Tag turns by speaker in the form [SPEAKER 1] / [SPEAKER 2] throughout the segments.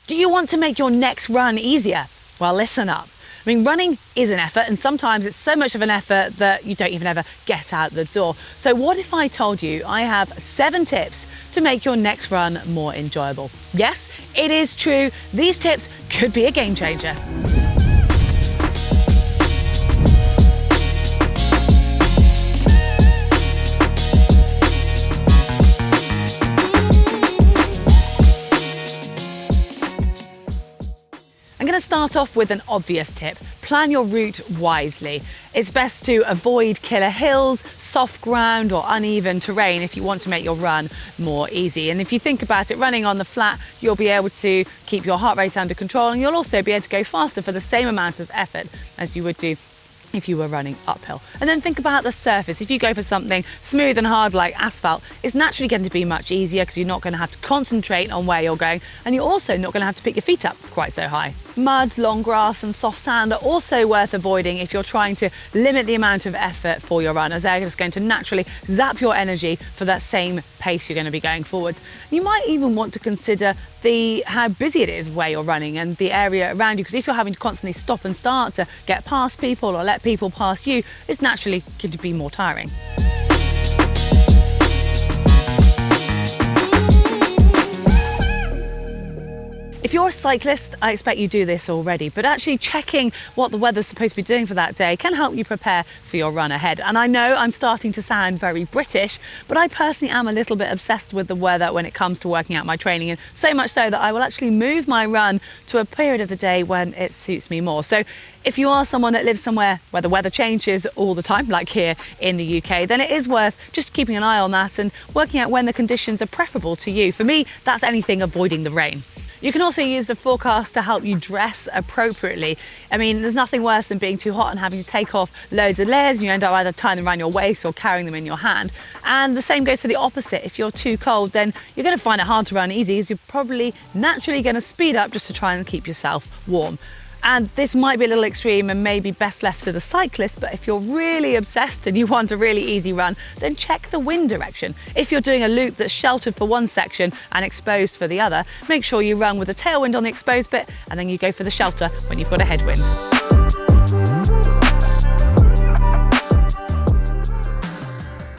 [SPEAKER 1] Do you want to make your next run easier? Well, listen up. I mean, running is an effort, and sometimes it's so much of an effort that you don't even ever get out the door. So what if I told you I have 7 tips to make your next run more enjoyable? Yes, it is true. These tips could be a game changer. I'm going to start off with an obvious tip. Plan your route wisely. It's best to avoid killer hills, soft ground or uneven terrain if you want to make your run more easy. And if you think about it, running on the flat, you'll be able to keep your heart rate under control, and you'll also be able to go faster for the same amount of effort as you would do if you were running uphill. And then think about the surface. If you go for something smooth and hard like asphalt, it's naturally going to be much easier because you're not going to have to concentrate on where you're going, and you're also not going to have to pick your feet up quite so high. Mud, long grass and soft sand are also worth avoiding if you're trying to limit the amount of effort for your run, as they're just going to naturally zap your energy for that same pace you're going to be going forwards. You might even want to consider how busy it is where you're running and the area around you, because if you're having to constantly stop and start to get past people or let people pass you, it's naturally going to be more tiring. If you're a cyclist, I expect you do this already, but actually checking what the weather's supposed to be doing for that day can help you prepare for your run ahead. And I know I'm starting to sound very British, but I personally am a little bit obsessed with the weather when it comes to working out my training, and so much so that I will actually move my run to a period of the day when it suits me more. So if you are someone that lives somewhere where the weather changes all the time, like here in the UK, then it is worth just keeping an eye on that and working out when the conditions are preferable to you. For me, that's anything avoiding the rain. You can also use the forecast to help you dress appropriately. I mean, there's nothing worse than being too hot and having to take off loads of layers, and you end up either tying them around your waist or carrying them in your hand. And the same goes for the opposite. If you're too cold, then you're going to find it hard to run easy, as you're probably naturally going to speed up just to try and keep yourself warm. And this might be a little extreme and maybe best left to the cyclist, but if you're really obsessed and you want a really easy run, then check the wind direction. If you're doing a loop that's sheltered for one section and exposed for the other, make sure you run with a tailwind on the exposed bit, and then you go for the shelter when you've got a headwind.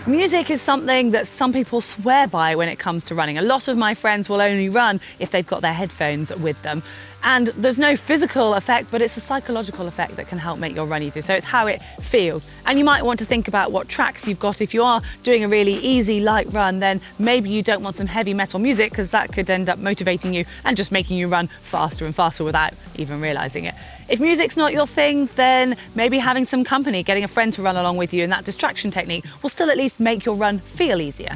[SPEAKER 1] Music is something that some people swear by when it comes to running. A lot of my friends will only run if they've got their headphones with them. And there's no physical effect, but it's a psychological effect that can help make your run easier. So it's how it feels. And you might want to think about what tracks you've got. If you are doing a really easy, light run, then maybe you don't want some heavy metal music, because that could end up motivating you and just making you run faster and faster without even realizing it. If music's not your thing, then maybe having some company, getting a friend to run along with you, and that distraction technique will still at least make your run feel easier.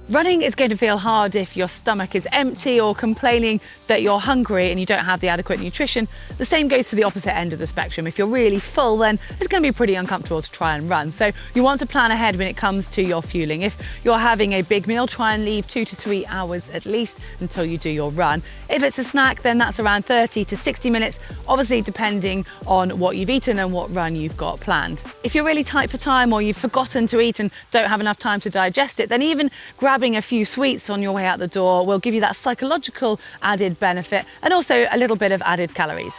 [SPEAKER 1] Running is going to feel hard if your stomach is empty or complaining that you're hungry and you don't have the adequate nutrition. The same goes to the opposite end of the spectrum. If you're really full, then it's going to be pretty uncomfortable to try and run. So you want to plan ahead when it comes to your fueling. If you're having a big meal, try and leave 2 to 3 hours at least until you do your run. If it's a snack, then that's around 30 to 60 minutes, obviously depending on what you've eaten and what run you've got planned. If you're really tight for time, or you've forgotten to eat and don't have enough time to digest it, then even grabbing a few sweets on your way out the door will give you that psychological added benefit, and also a little bit of added calories.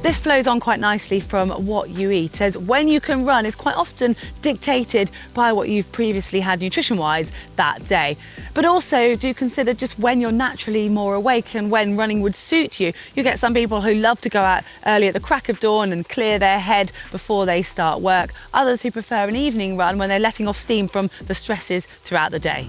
[SPEAKER 1] This flows on quite nicely from what you eat, as when you can run is quite often dictated by what you've previously had nutrition-wise that day. But also do consider just when you're naturally more awake and when running would suit you. You get some people who love to go out early at the crack of dawn and clear their head before they start work. Others who prefer an evening run when they're letting off steam from the stresses throughout the day.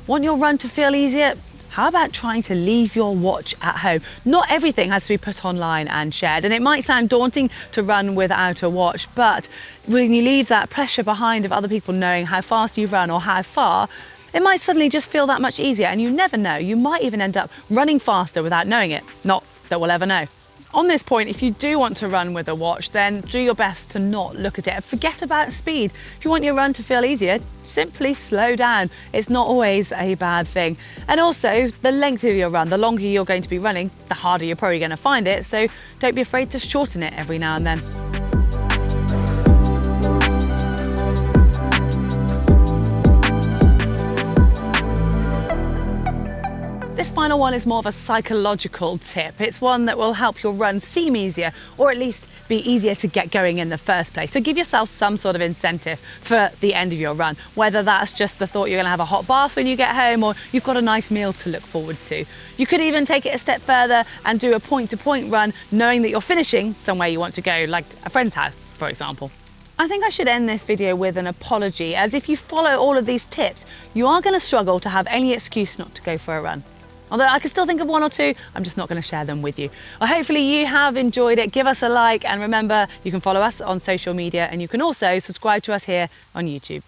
[SPEAKER 1] Want your run to feel easier? How about trying to leave your watch at home? Not everything has to be put online and shared, and it might sound daunting to run without a watch, but when you leave that pressure behind of other people knowing how fast you run or how far, it might suddenly just feel that much easier, and you never know. You might even end up running faster without knowing it. Not that we'll ever know. On this point, if you do want to run with a watch, then do your best to not look at it and forget about speed. If you want your run to feel easier, simply slow down. It's not always a bad thing. And also, the length of your run, the longer you're going to be running, the harder you're probably going to find it. So don't be afraid to shorten it every now and then. This final one is more of a psychological tip. It's one that will help your run seem easier, or at least be easier to get going in the first place. So give yourself some sort of incentive for the end of your run, whether that's just the thought you're gonna have a hot bath when you get home, or you've got a nice meal to look forward to. You could even take it a step further and do a point-to-point run, knowing that you're finishing somewhere you want to go, like a friend's house, for example. I think I should end this video with an apology, as if you follow all of these tips, you are gonna struggle to have any excuse not to go for a run. Although I can still think of one or two, I'm just not going to share them with you. Well, hopefully you have enjoyed it. Give us a like, and remember, you can follow us on social media, and you can also subscribe to us here on YouTube.